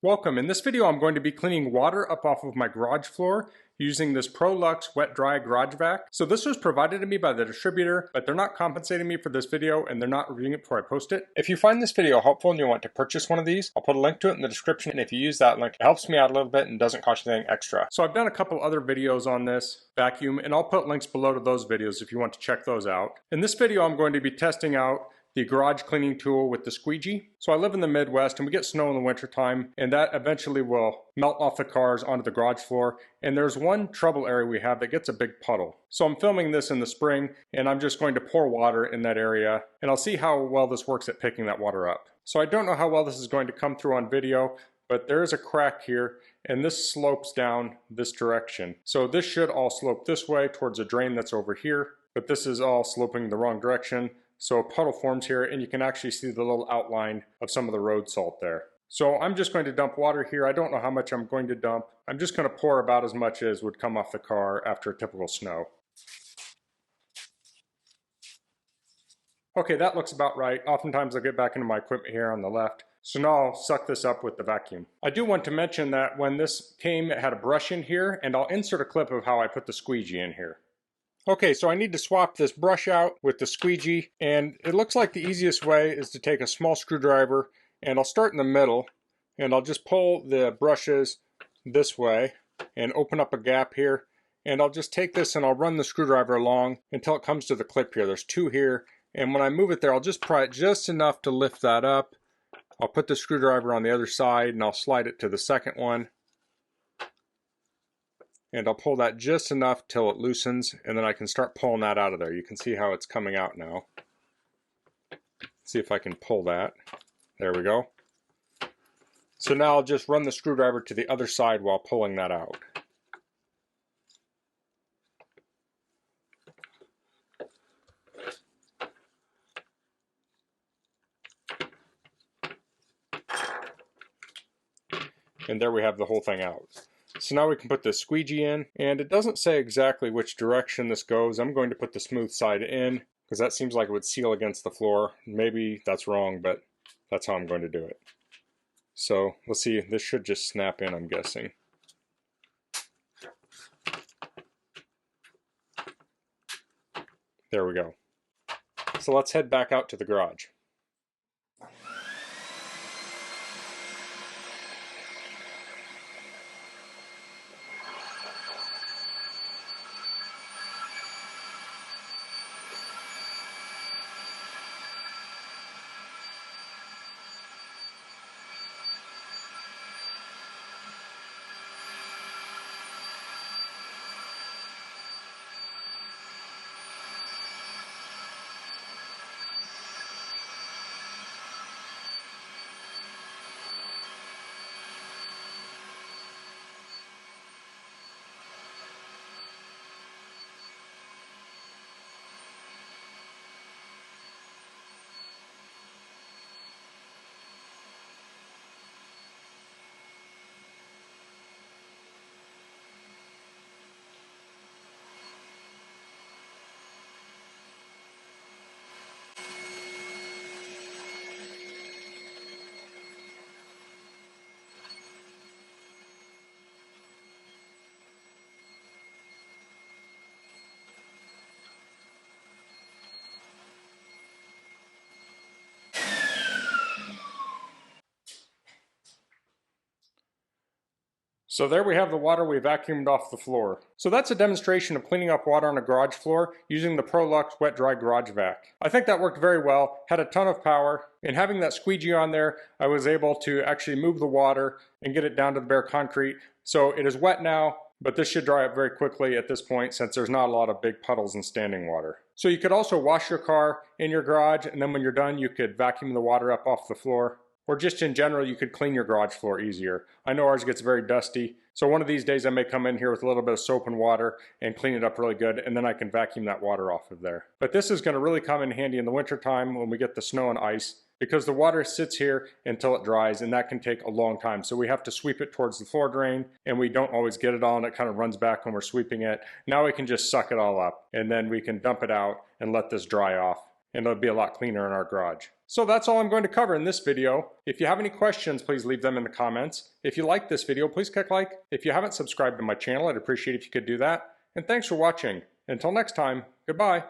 Welcome. In this video I'm going to be cleaning water up off of my garage floor using this Prolux wet dry garage vac. So this was provided to me by the distributor, but they're not compensating me for this video and they're not reviewing it before I post it. If you find this video helpful and you want to purchase one of these, I'll put a link to it in the description, and if you use that link, it helps me out a little bit and doesn't cost you anything extra. So I've done a couple other videos on this vacuum and I'll put links below to those videos if you want to check those out. In this video I'm going to be testing out the garage cleaning tool with the squeegee. So I live in the Midwest and we get snow in the wintertime, and that eventually will melt off the cars onto the garage floor. And there's one trouble area we have that gets a big puddle. So I'm filming this in the spring and I'm just going to pour water in that area, and I'll see how well this works at picking that water up. So I don't know how well this is going to come through on video, but there is a crack here and this slopes down this direction. So this should all slope this way towards a drain that's over here, but this is all sloping the wrong direction. So a puddle forms here and you can actually see the little outline of some of the road salt there. So I'm just going to dump water here. I don't know how much I'm going to dump. I'm just going to pour about as much as would come off the car after a typical snow. Okay, that looks about right. Oftentimes I'll get back into my equipment here on the left. So now I'll suck this up with the vacuum. I do want to mention that when this came, it had a brush in here, and I'll insert a clip of how I put the squeegee in here. Okay, so I need to swap this brush out with the squeegee, and it looks like the easiest way is to take a small screwdriver, and I'll start in the middle, and I'll just pull the brushes this way and open up a gap here, and I'll just take this and I'll run the screwdriver along until it comes to the clip here. There's two here, and when I move it there, I'll just pry it just enough to lift that up. I'll put the screwdriver on the other side and I'll slide it to the second one. And I'll pull that just enough till it loosens, and then I can start pulling that out of there. You can see how it's coming out now. See if I can pull that. There we go. So now I'll just run the screwdriver to the other side while pulling that out. And there we have the whole thing out. So now we can put the squeegee in, and it doesn't say exactly which direction this goes. I'm going to put the smooth side in because that seems like it would seal against the floor. Maybe that's wrong, but that's how I'm going to do it. So let's see, this should just snap in, I'm guessing. There we go. So let's head back out to the garage. So there we have the water we vacuumed off the floor. So that's a demonstration of cleaning up water on a garage floor using the Prolux wet dry garage vac. I think that worked very well, had a ton of power, and having that squeegee on there, I was able to actually move the water and get it down to the bare concrete. So it is wet now, but this should dry up very quickly at this point since there's not a lot of big puddles and standing water. So you could also wash your car in your garage, and then when you're done you could vacuum the water up off the floor. Or just in general, you could clean your garage floor easier. I know ours gets very dusty, so one of these days I may come in here with a little bit of soap and water and clean it up really good, and then I can vacuum that water off of there. But this is going to really come in handy in the wintertime when we get the snow and ice, because the water sits here until it dries, and that can take a long time. So we have to sweep it towards the floor drain, and we don't always get it all, and it kind of runs back when we're sweeping it. Now we can just suck it all up, and then we can dump it out and let this dry off, and it'll be a lot cleaner in our garage. So that's all I'm going to cover in this video. If you have any questions, please leave them in the comments. If you like this video, please click like. If you haven't subscribed to my channel, I'd appreciate if you could do that. And thanks for watching. Until next time, goodbye.